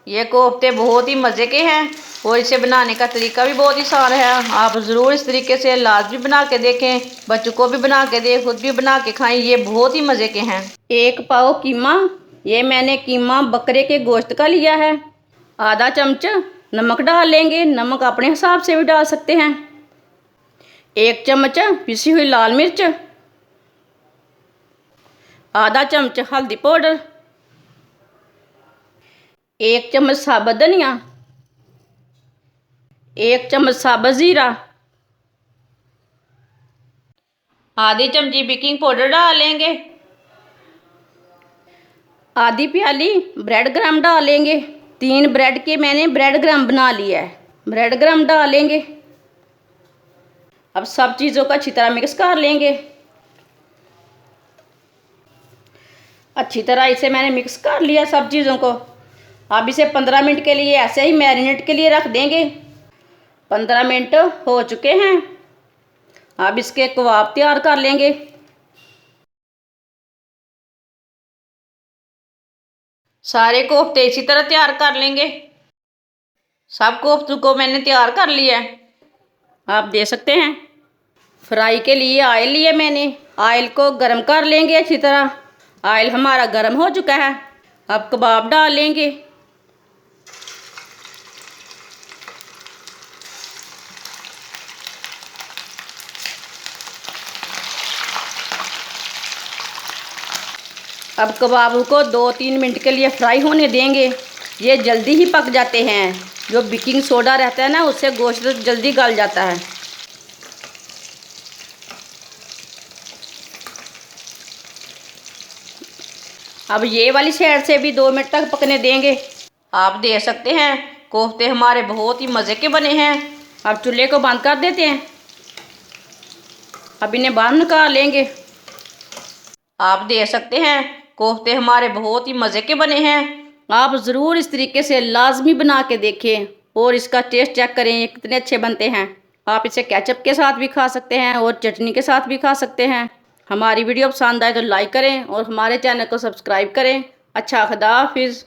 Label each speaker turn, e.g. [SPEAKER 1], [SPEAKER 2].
[SPEAKER 1] ये कोफ्ते बहुत ही मज़े के हैं और इसे बनाने का तरीका भी बहुत ही आसान है। आप ज़रूर इस तरीके से लाजमी बना के देखें, बच्चों को भी बना के दें, खुद भी बना के खाएं। ये बहुत ही मज़े के हैं। 1 पाव कीमा, ये मैंने कीमा बकरे के गोश्त का लिया है। आधा चम्मच नमक डाल लेंगे, नमक अपने हिसाब से भी डाल सकते हैं। 1 चम्मच पिसी हुई लाल मिर्च, आधा चम्मच हल्दी पाउडर, 1 चम्मच साबुत धनिया, 1 चम्मच साबुत ज़ीरा, आधी चमची बेकिंग पाउडर डाल लेंगे, आधी प्याली ब्रेड क्रम्ब डालेंगे। 3 ब्रेड के मैंने ब्रेड क्रम्ब बना लिया है, ब्रेड क्रम्ब डालेंगे। अब सब चीज़ों को अच्छी तरह मिक्स कर लेंगे। अच्छी तरह इसे मैंने मिक्स कर लिया सब चीज़ों को। अब इसे 15 मिनट के लिए ऐसे ही मैरिनेट के लिए रख देंगे। 15 मिनट हो चुके हैं। अब इसके कबाब तैयार कर लेंगे। सारे कोफ्ते इसी तरह तैयार कर लेंगे। सब कोफ्तों को मैंने तैयार कर लिया है, आप देख सकते हैं। फ्राई के लिए ऑयल लिया मैंने, ऑयल को गर्म कर लेंगे अच्छी तरह। ऑयल हमारा गर्म हो चुका है। अब कबाब डाल लेंगे। अब कबाब को 2-3 मिनट के लिए फ्राई होने देंगे। ये जल्दी ही पक जाते हैं, जो बेकिंग सोडा रहता है ना, उससे गोश्त जल्दी गल जाता है। अब ये वाली साइड से भी 2 मिनट तक पकने देंगे। आप देख सकते हैं कोफ्ते हमारे बहुत ही मज़े के बने हैं। अब चूल्हे को बंद कर देते हैं। अब इन्हें बाहर निकाल लेंगे। आप देख सकते हैं कोफ्ते हमारे बहुत ही मज़े के बने हैं। आप ज़रूर इस तरीके से लाजमी बना के देखें और इसका टेस्ट चेक करें, ये कितने अच्छे बनते हैं। आप इसे केचप के साथ भी खा सकते हैं और चटनी के साथ भी खा सकते हैं। हमारी वीडियो पसंद आए तो लाइक करें और हमारे चैनल को सब्सक्राइब करें। अच्छा, खुदा हाफिज़।